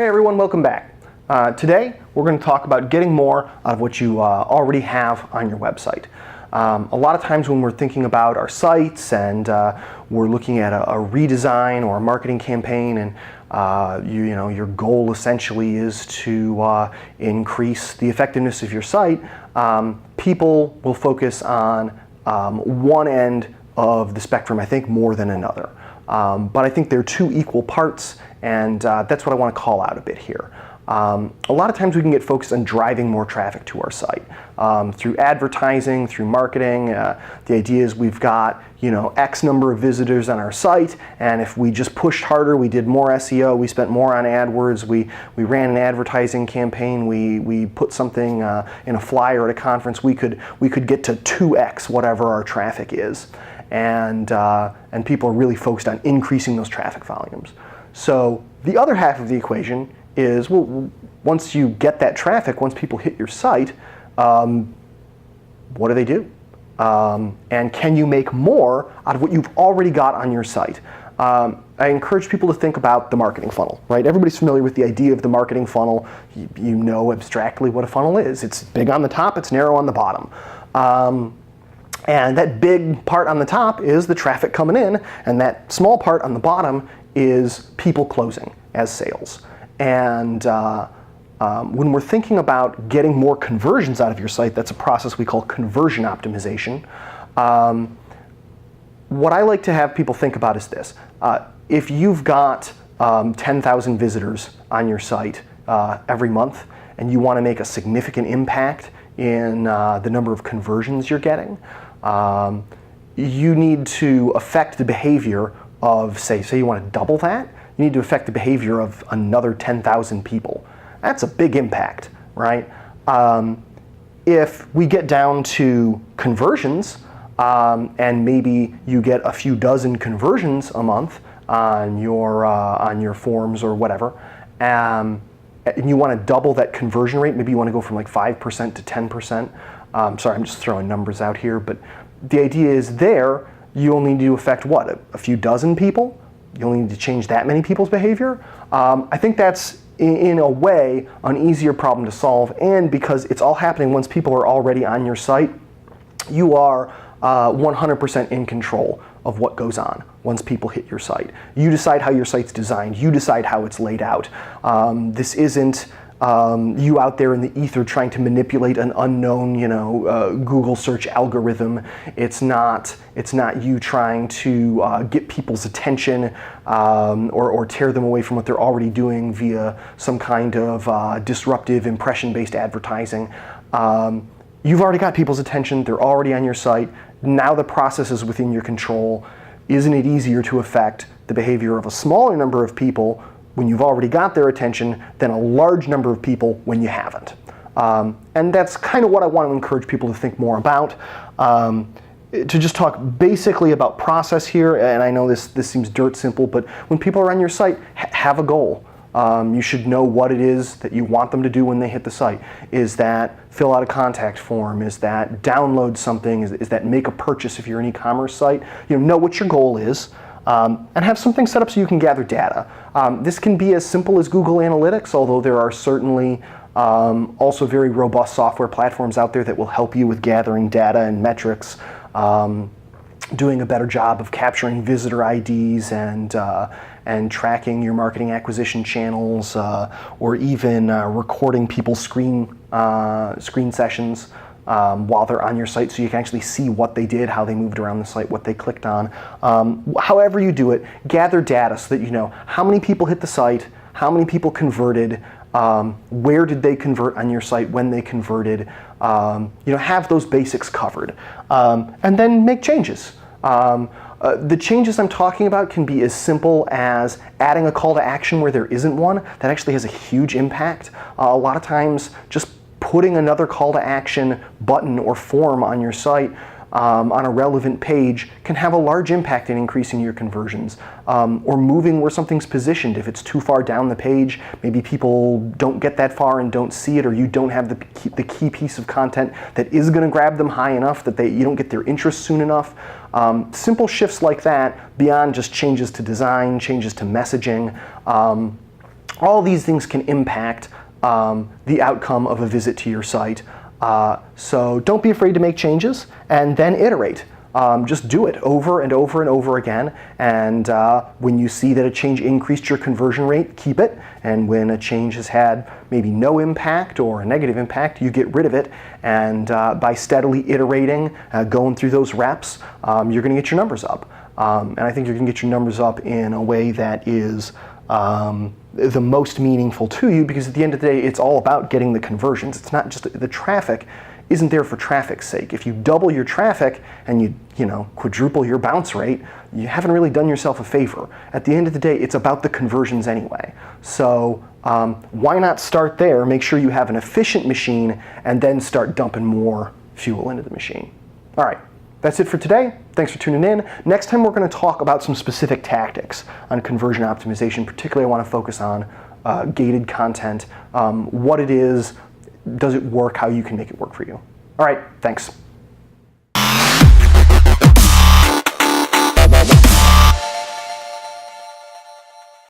Hey everyone, welcome back. Today we're going to talk about getting more out of what you already have on your website. A lot of times when we're thinking about our sites and we're looking at a redesign or a marketing campaign, and your goal essentially is to increase the effectiveness of your site, people will focus on one end of the spectrum, I think, more than another. But I think they're two equal parts, and that's what I want to call out a bit here. A lot of times we can get focused on driving more traffic to our site through advertising, through marketing. The idea is we've got X number of visitors on our site, and if we just pushed harder, we did more SEO, we spent more on AdWords, we ran an advertising campaign, we put something in a flyer at a conference, we could get to 2X whatever our traffic is. And people are really focused on increasing those traffic volumes. So the other half of the equation is, well, once you get that traffic, once people hit your site, what do they do? And can you make more out of what you've already got on your site? I encourage people to think about the marketing funnel, right? Everybody's familiar with the idea of the marketing funnel. You know abstractly what a funnel is. It's big on the top, it's narrow on the bottom. And that big part on the top is the traffic coming in, and that small part on the bottom is people closing as sales. And when we're thinking about getting more conversions out of your site, that's a process we call conversion optimization. What I like to have people think about is this. If you've got 10,000 visitors on your site every month, and you want to make a significant impact in the number of conversions you're getting, you need to affect the behavior of, say you want to double that, you need to affect the behavior of another 10,000 people. That's a big impact, right? If we get down to conversions, and maybe you get a few dozen conversions a month on your forms or whatever, and you want to double that conversion rate, maybe you want to go from like 5% to 10%. Sorry, I'm just throwing numbers out here, but the idea is there, you only need to affect what, a few dozen people? You only need to change that many people's behavior? I think that's, in a way, an easier problem to solve, and because it's all happening once people are already on your site, you are 100% in control of what goes on once people hit your site. You decide how your site's designed, you decide how it's laid out. This isn't you out there in the ether trying to manipulate an unknown, Google search algorithm. It's not you trying to get people's attention or tear them away from what they're already doing via some kind of disruptive impression-based advertising. You've already got people's attention, they're already on your site. Now the process is within your control. Isn't it easier to affect the behavior of a smaller number of people when you've already got their attention than a large number of people when you haven't? And that's kind of what I want to encourage people to think more about. To just talk basically about process here, and I know this seems dirt simple, but when people are on your site, have a goal. You should know what it is that you want them to do when they hit the site. Is that fill out a contact form? Is that download something? Is that make a purchase if you're an e-commerce site? Know what your goal is. And have something set up so you can gather data. This can be as simple as Google Analytics, although there are certainly also very robust software platforms out there that will help you with gathering data and metrics, doing a better job of capturing visitor IDs and tracking your marketing acquisition channels, or even recording people's screen sessions while they're on your site, so you can actually see what they did, how they moved around the site, what they clicked on. However you do it, gather data so that you know how many people hit the site, how many people converted, where did they convert on your site, when they converted. Have those basics covered, and then make changes. The changes I'm talking about can be as simple as adding a call to action where there isn't one. That actually has a huge impact. A lot of times, just putting another call to action button or form on your site on a relevant page can have a large impact in increasing your conversions. Or moving where something's positioned. If it's too far down the page, maybe people don't get that far and don't see it, or you don't have the key piece of content that is going to grab them high enough that you don't get their interest soon enough. Simple shifts like that, beyond just changes to design, changes to messaging, All these things can impact the outcome of a visit to your site. So don't be afraid to make changes and then iterate. Just do it over and over and over again, and when you see that a change increased your conversion rate, keep it, and when a change has had maybe no impact or a negative impact, you get rid of it, and by steadily iterating, going through those reps, you're going to get your numbers up. And I think you're going to get your numbers up in a way that is the most meaningful to you, because at the end of the day, it's all about getting the conversions. It's not just the traffic isn't there for traffic's sake. If you double your traffic and you quadruple your bounce rate, you haven't really done yourself a favor. At the end of the day, it's about the conversions anyway. So why not start there, make sure you have an efficient machine, and then start dumping more fuel into the machine. All right, that's it for today. Thanks for tuning in. Next time we're going to talk about some specific tactics on conversion optimization. Particularly, I want to focus on gated content, what it is, does it work, how you can make it work for you. All right, thanks.